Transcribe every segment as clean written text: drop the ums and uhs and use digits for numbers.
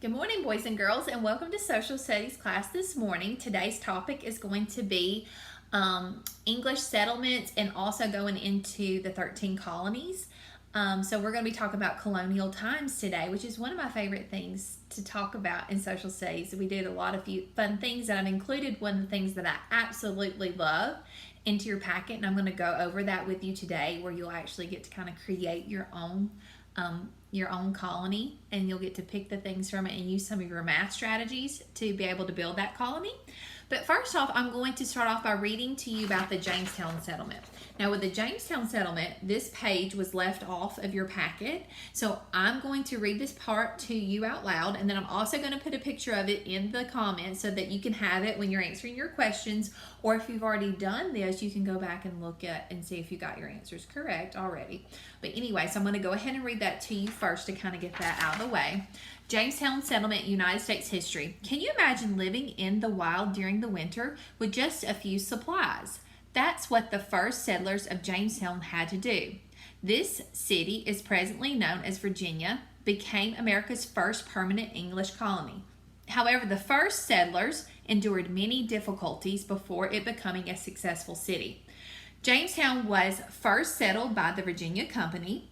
Good morning, boys and girls, and welcome to Social Studies class this morning. Today's topic is going to be English settlements and also going into the 13 colonies. So we're going to be talking about colonial times today, which is one of my favorite things to talk about in social studies. We did a lot of fun things, and I've included one of the things that I absolutely love into your packet, and I'm going to go over that with you today, where you'll actually get to kind of create your own colony, and you'll get to pick the things from it and use some of your math strategies to be able to build that colony. But first off, I'm going to start off by reading to you about the Jamestown settlement. Now, with the Jamestown settlement, this page was left off of your packet, so I'm going to read this part to you out loud, and then I'm also going to put a picture of it in the comments so that you can have it when you're answering your questions, or if you've already done this, you can go back and look at and see if you got your answers correct already. But anyway, so I'm going to go ahead and read that to you first to kind of get that out of the way. Jamestown settlement, United States history. Can you imagine living in the wild during the winter with just a few supplies? That's what the first settlers of Jamestown had to do. This city is presently known as Virginia, became America's first permanent English colony. However, the first settlers endured many difficulties before it becoming a successful city. Jamestown was first settled by the Virginia Company.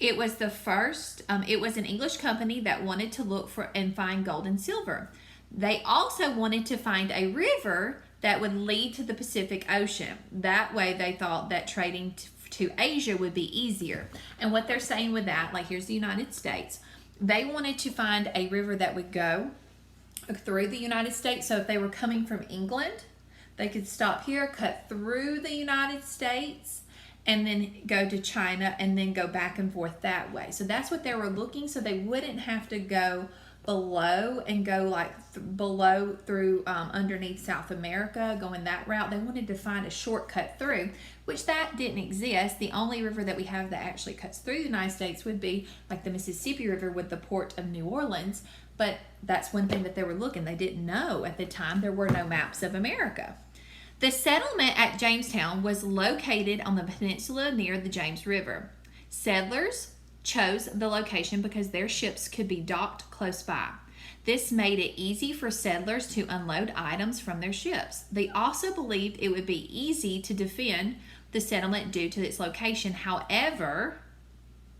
It was an English company that wanted to look for and find gold and silver. They also wanted to find a river that would lead to the Pacific Ocean. That way they thought that trading to Asia would be easier. And what they're saying with that, like here's the United States, they wanted to find a river that would go through the United States. So if they were coming from England, they could stop here, cut through the United States, and then go to China and then go back and forth that way. So that's what they were looking, so they wouldn't have to go below and go below through underneath South America, going that route. They wanted to find a shortcut through, which that didn't exist. The only river that we have that actually cuts through the United States would be like the Mississippi River with the port of New Orleans, but that's one thing that they were looking. They didn't know at the time. There were no maps of America. The settlement at Jamestown was located on the peninsula near the James River. Settlers chose the location because their ships could be docked close by. This made it easy for settlers to unload items from their ships. They also believed it would be easy to defend the settlement due to its location. However,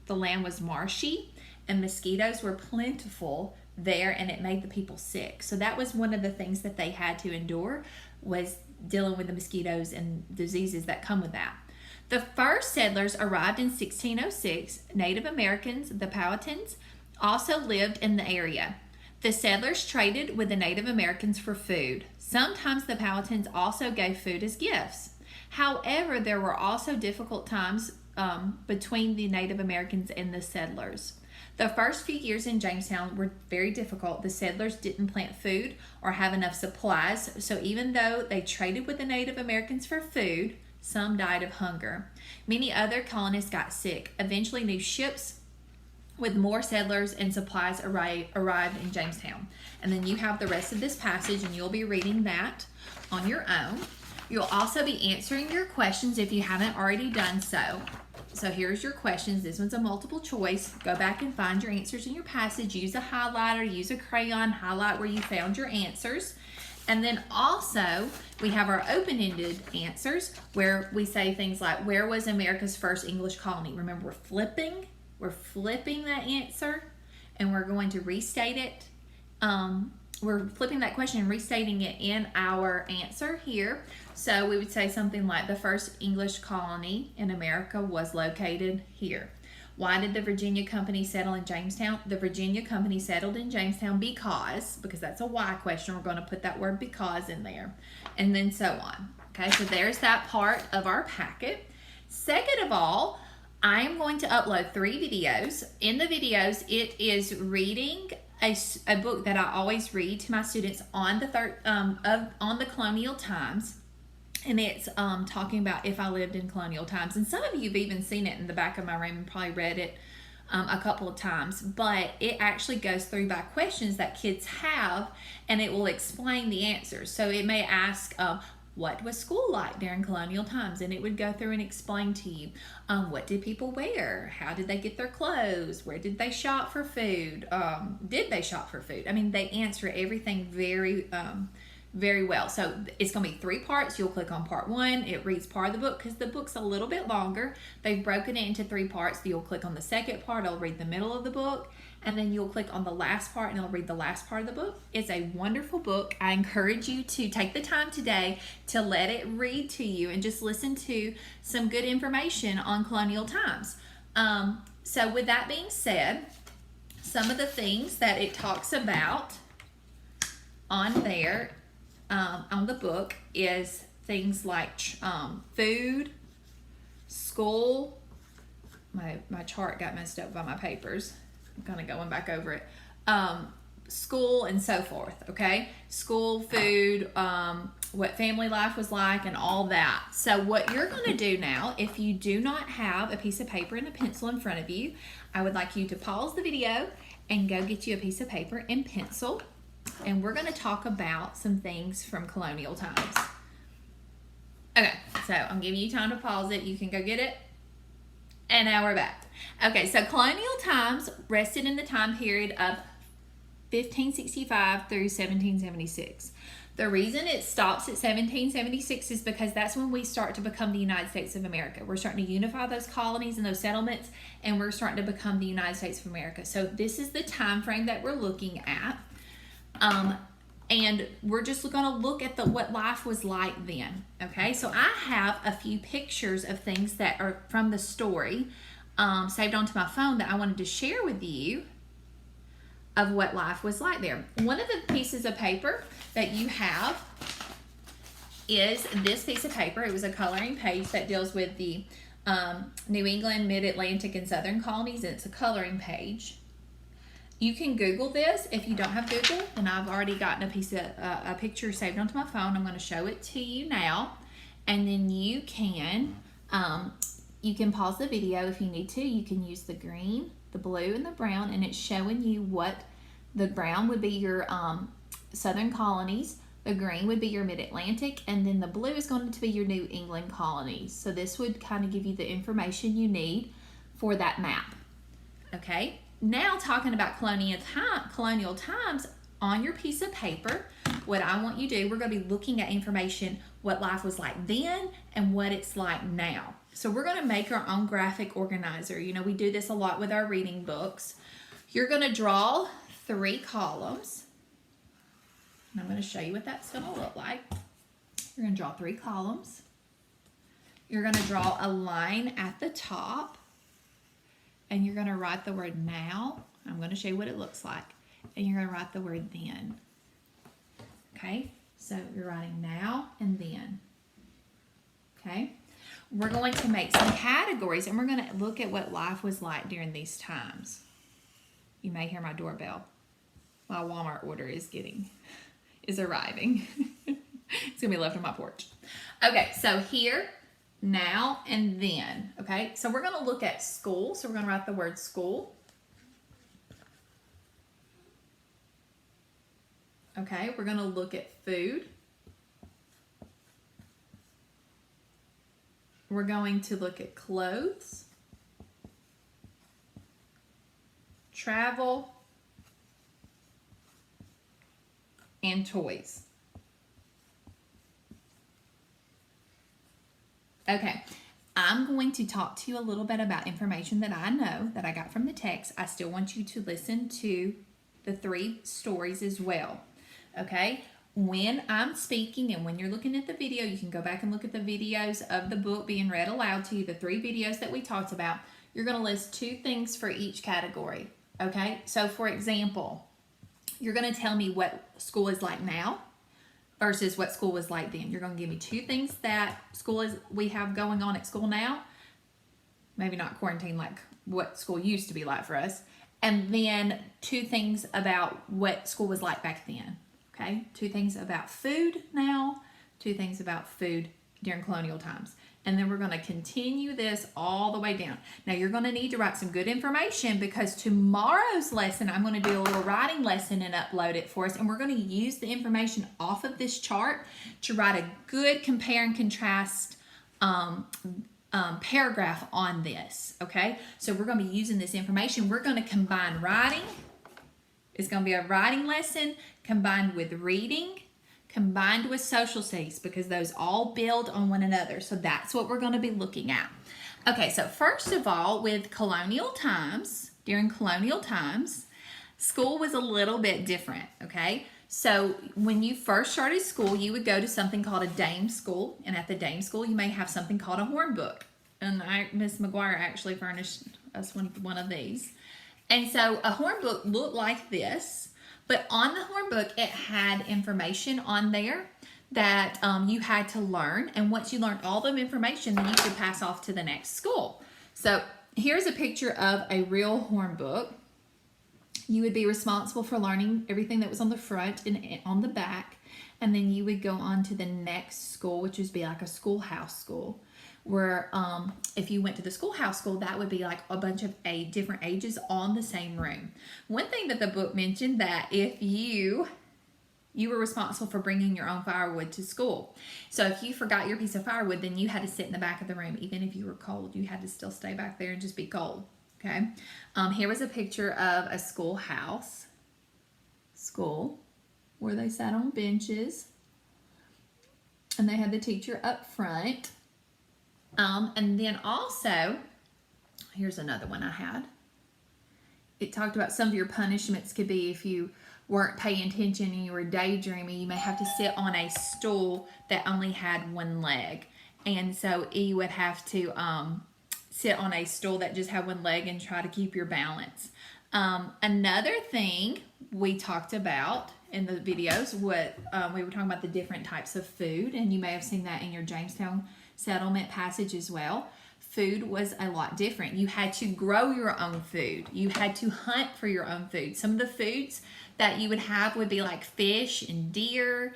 the land was marshy and mosquitoes were plentiful there, and it made the people sick. So that was one of the things that they had to endure, was dealing with the mosquitoes and diseases that come with that. The first settlers arrived in 1606. Native Americans, the Powhatans, also lived in the area. The settlers traded with the Native Americans for food. Sometimes the Powhatans also gave food as gifts. However, there were also difficult times between the Native Americans and the settlers. The first few years in Jamestown were very difficult. The settlers didn't plant food or have enough supplies, so even though they traded with the Native Americans for food, some died of hunger. Many other colonists got sick. Eventually, new ships with more settlers and supplies arrived in Jamestown. And then you have the rest of this passage, and you'll be reading that on your own. You'll also be answering your questions if you haven't already done so. So here's your questions. This one's a multiple choice. Go back and find your answers in your passage. Use a highlighter, use a crayon, highlight where you found your answers. And then also, we have our open-ended answers where we say things like, where was America's first English colony? Remember, we're flipping that answer, and we're going to restate it. We're flipping that question and restating it in our answer here. So we would say something like, the first English colony in America was located here. Why did the Virginia Company settle in Jamestown? The Virginia Company settled in Jamestown because that's a why question. We're going to put that word because in there, and then so on. Okay, so there's that part of our packet. Second of all, I am going to upload 3 videos. In the videos, it is reading a book that I always read to my students on the colonial times. And it's talking about if I lived in colonial times. And some of you have even seen it in the back of my room and probably read it a couple of times. But it actually goes through by questions that kids have, and it will explain the answers. So it may ask, what was school like during colonial times, and it would go through and explain to you what did people wear, how did they get their clothes, where did they shop for food, did they shop for food. I mean, they answer everything very well. So it's going to be 3 parts. You'll click on part 1. It reads part of the book because the book's a little bit longer. They've broken it into 3 parts. You'll click on the second part. It'll read the middle of the book. And then you'll click on the last part and it'll read the last part of the book. It's a wonderful book. I encourage you to take the time today to let it read to you and just listen to some good information on colonial times. So with that being said, some of the things that it talks about on there, on the book, is things like food, school. My chart got messed up by my papers. I'm kind of going back over it. School and so forth, okay? School, food, what family life was like, and all that. So what you're going to do now, if you do not have a piece of paper and a pencil in front of you, I would like you to pause the video and go get you a piece of paper and pencil. And we're going to talk about some things from colonial times. Okay, so I'm giving you time to pause it. You can go get it. And now we're back. Okay, so colonial times rested in the time period of 1565 through 1776. The reason it stops at 1776 is because that's when we start to become the United States of America. We're starting to unify those colonies and those settlements, and we're starting to become the United States of America. So this is the time frame that we're looking at. And we're just going to look at what life was like then. Okay, so I have a few pictures of things that are from the story saved onto my phone that I wanted to share with you of what life was like there. One of the pieces of paper that you have is this piece of paper. It was a coloring page that deals with the New England, Mid-Atlantic, and Southern colonies. It's a coloring page. You can Google this. If you don't have Google, and I've already gotten a picture saved onto my phone, I'm going to show it to you now, and then you can pause the video if you need to. You can use the green, the blue, and the brown, and it's showing you what the brown would be your Southern colonies, the green would be your Mid-Atlantic, and then the blue is going to be your New England colonies. So this would kind of give you the information you need for that map. Okay. Now talking about colonial times, on your piece of paper, what I want you to do, we're going to be looking at information, what life was like then and what it's like now. So we're going to make our own graphic organizer. You know, we do this a lot with our reading books. You're going to draw 3 columns. And I'm going to show you what that's going to look like. You're going to draw 3 columns. You're going to draw a line at the top. And you're going to write the word now. I'm going to show you what it looks like. And you're going to write the word then. Okay? So you're writing now and then. Okay? We're going to make some categories, and we're going to look at what life was like during these times. You may hear my doorbell. My Walmart order is arriving. It's going to be left on my porch. Okay, so here, now, and then. Okay, so we're going to look at school. So we're going to write the word school. Okay, we're going to look at food. We're going to look at clothes, travel, and toys. Okay, I'm going to talk to you a little bit about information that I know that I got from the text. I still want you to listen to the 3 stories as well. Okay, when I'm speaking and when you're looking at the video, you can go back and look at the videos of the book being read aloud to you, the 3 videos that we talked about. You're going to list 2 things for each category. Okay, so for example, you're going to tell me what school is like now versus what school was like then. You're going to give me 2 things that we have going on at school now. Maybe not quarantine like what school used to be like for us. And then 2 things about what school was like back then. Okay, 2 things about food now, 2 things about food during colonial times. And then we're going to continue this all the way down. Now you're going to need to write some good information because tomorrow's lesson, I'm going to do a little writing lesson and upload it for us. And we're going to use the information off of this chart to write a good compare and contrast paragraph on this. Okay, so we're going to be using this information. We're going to combine writing. It's going to be a writing lesson combined with reading, combined with social studies, because those all build on one another. So that's what we're going to be looking at. Okay, so first of all, with colonial times, during colonial times, school was a little bit different, okay? So when you first started school, you would go to something called a dame school, and at the dame school, you may have something called a horn book. And Miss McGuire actually furnished us one of these. And so a horn book looked like this. But on the horn book, it had information on there that you had to learn. And once you learned all the information, then you could pass off to the next school. So here's a picture of a real horn book. You would be responsible for learning everything that was on the front and on the back. And then you would go on to the next school, which would be like a schoolhouse school. Where if you went to the schoolhouse school, that would be like a bunch of different ages on the same room. One thing that the book mentioned, that if you were responsible for bringing your own firewood to school. So if you forgot your piece of firewood, then you had to sit in the back of the room. Even if you were cold, you had to still stay back there and just be cold. Okay. Here was a picture of a schoolhouse school where they sat on benches and they had the teacher up front. And then also, here's another one I had. It talked about some of your punishments could be if you weren't paying attention and you were daydreaming, you may have to sit on a stool that only had one leg. And so you would have to sit on a stool that just had one leg and try to keep your balance. Another thing we talked about in the videos, we were talking about the different types of food, and you may have seen that in your Jamestown settlement passage as well. Food was a lot different. You had to grow your own food. You had to hunt for your own food. Some of the foods that you would have would be like fish and deer,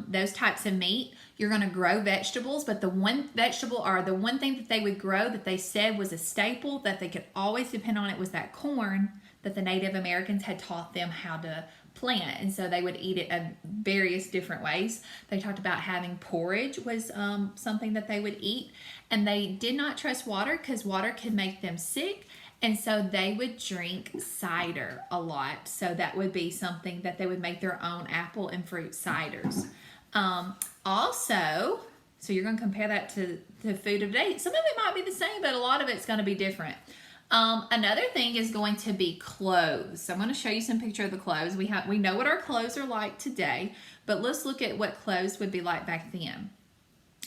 those types of meat. You're going to grow vegetables, but the one thing that they would grow that they said was a staple that they could always depend on, it was that corn that the Native Americans had taught them how to plant, and so they would eat it in various different ways. They talked about having porridge was something that they would eat, and they did not trust water because water could make them sick, and so they would drink cider a lot. So that would be something that they would make their own apple and fruit ciders. Also, so you're going to compare that to the food of today. Some of it might be the same, but a lot of it's going to be different. Another thing is going to be clothes. So I'm going to show you some picture of the clothes. We know what our clothes are like today, but let's look at what clothes would be like back then.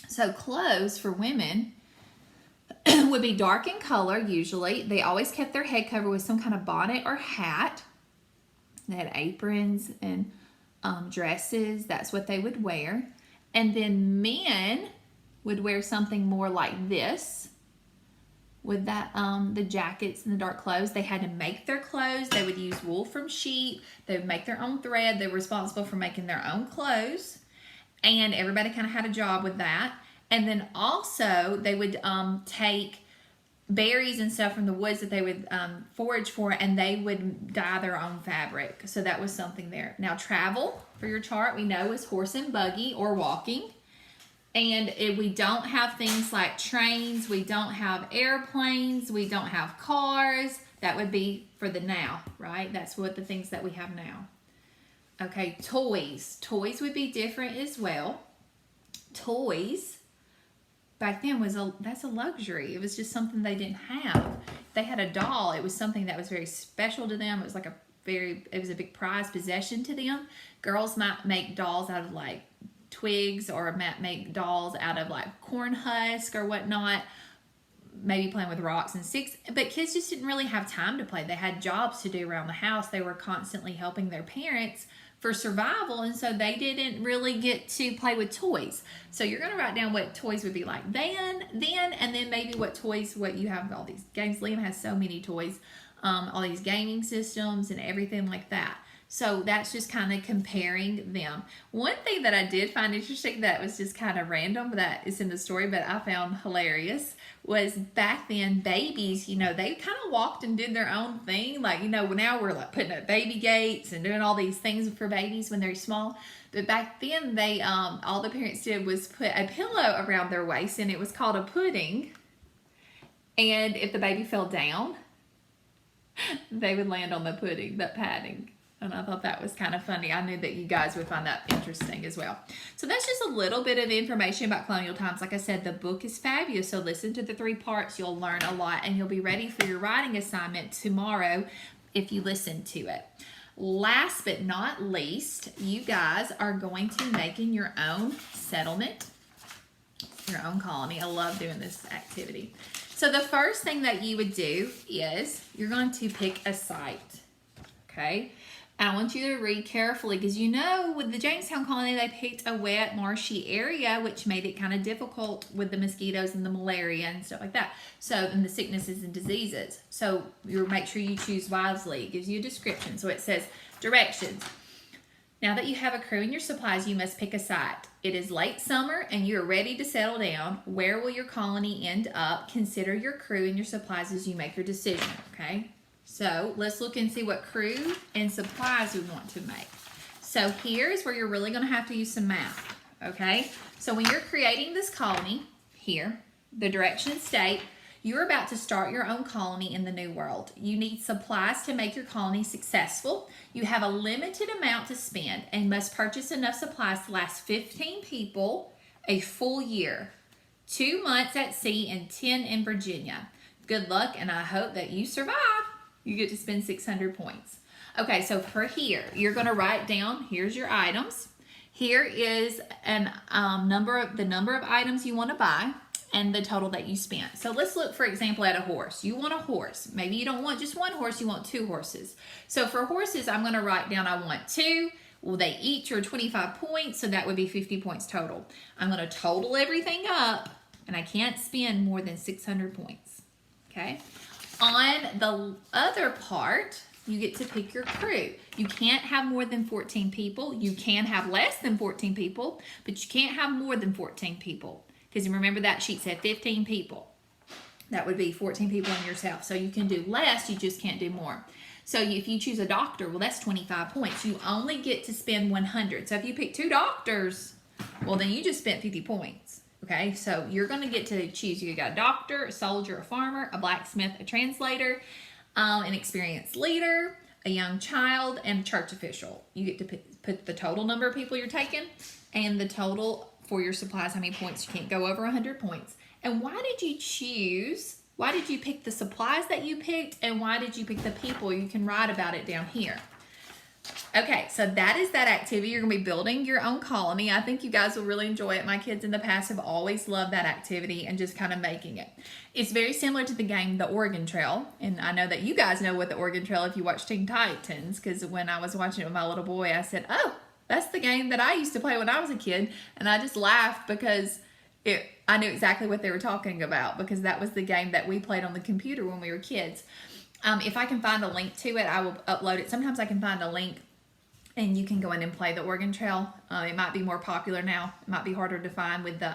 So clothes for women would be dark in color usually. They always kept their head covered with some kind of bonnet or hat. They had aprons and dresses. That's what they would wear. And then men would wear something more like this. With that, the jackets and the dark clothes, they had to make their clothes. They would use wool from sheep. They would make their own thread. They were responsible for making their own clothes. And everybody kind of had a job with that. And then also they would take berries and stuff from the woods that they would forage for, and they would dye their own fabric. So that was something there. Now travel for your chart, we know, is horse and buggy or walking. And we don't have things like trains, we don't have airplanes, we don't have cars. That would be for the now, right? That's what the things that we have now. Okay, toys. Toys would be different as well. Toys, back then, that's a luxury. It was just something they didn't have. If they had a doll, it was something that was very special to them. It was like it was a big prized possession to them. Girls might make dolls out of like twigs, or make dolls out of like corn husk or whatnot, maybe playing with rocks and sticks. But kids just didn't really have time to play. They had jobs to do around the house. They were constantly helping their parents for survival, and so they didn't really get to play with toys. So you're going to write down what toys would be like then, and then maybe what you have, all these games. Liam has so many toys, all these gaming systems and everything like that. So that's just kind of comparing them. One thing that I did find interesting that was just kind of random, that is in the story, but I found hilarious, was back then babies, they kind of walked and did their own thing. Like, now we're like putting up baby gates and doing all these things for babies when they're small. But back then they, all the parents did was put a pillow around their waist, and it was called a pudding. And if the baby fell down, they would land on the pudding, that padding. And I thought that was kind of funny. I knew that you guys would find that interesting as well. So that's just a little bit of information about colonial times. Like I said, the book is fabulous. So listen to the 3 parts. You'll learn a lot, and you'll be ready for your writing assignment tomorrow if you listen to it. Last but not least, you guys are going to be making your own settlement, your own colony. I love doing this activity. So the first thing that you would do is you're going to pick a site, okay? And I want you to read carefully, because with the Jamestown colony, they picked a wet, marshy area, which made it kind of difficult with the mosquitoes and the malaria and stuff like that. So, and the sicknesses and diseases. So you make sure you choose wisely. It gives you a description. So it says, directions. Now that you have a crew and your supplies, you must pick a site. It is late summer and you are ready to settle down. Where will your colony end up? Consider your crew and your supplies as you make your decision, okay? So let's look and see what crew and supplies we want to make. So here's where you're really going to have to use some math, okay? So when you're creating this colony here, the directions state you're about to start your own colony in the New World. You need supplies to make your colony successful. You have a limited amount to spend and must purchase enough supplies to last 15 people a full year, 2 months at sea and 10 in Virginia. Good luck, and I hope that you survive. You get to spend 600 points. Okay, so for here, you're going to write down, here's your items. Here is the number of items you want to buy and the total that you spent. So let's look, for example, at a horse. You want a horse. Maybe you don't want just one horse, you want 2 horses. So for horses, I'm going to write down I want 2. Well, they each are 25 points, so that would be 50 points total. I'm going to total everything up, and I can't spend more than 600 points. Okay? On the other part, you get to pick your crew. You can't have more than 14 people. You can have less than 14 people, but you can't have more than 14 people. Because remember that sheet said 15 people. That would be 14 people in yourself. So you can do less, you just can't do more. So if you choose a doctor, well, that's 25 points. You only get to spend 100. So if you pick 2 doctors, well, then you just spent 50 points. Okay, so you're going to get to choose. You got a doctor, a soldier, a farmer, a blacksmith, a translator, an experienced leader, a young child, and a church official. You get to put the total number of people you're taking and the total for your supplies, how many points. You can't go over 100 points. And why did you pick the supplies that you picked, and why did you pick the people? You can write about it down here. Okay, so that is that activity. You're going to be building your own colony. I think you guys will really enjoy it. My kids in the past have always loved that activity and just kind of making it. It's very similar to the game, the Oregon Trail. And I know that you guys know what the Oregon Trail if you watch Teen Titans, because when I was watching it with my little boy, I said, oh, that's the game that I used to play when I was a kid. And I just laughed because I knew exactly what they were talking about, because that was the game that we played on the computer when we were kids. If I can find a link to it, I will upload it. Sometimes I can find a link and you can go in and play the Oregon Trail. It might be more popular now. It might be harder to find with the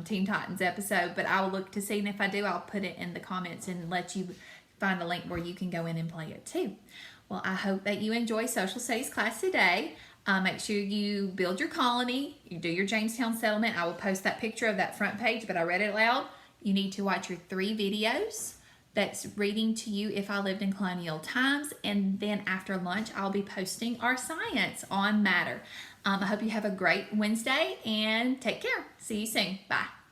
Teen Titans episode, but I will look to see, and if I do, I'll put it in the comments and let you find a link where you can go in and play it too. Well, I hope that you enjoy Social Studies class today. Make sure you build your colony, you do your Jamestown settlement. I will post that picture of that front page, but I read it aloud. You need to watch your 3 videos. That's reading to you If I Lived in Colonial Times, and then after lunch I'll be posting our science on Matter. I hope you have a great Wednesday and take care. See you soon. Bye.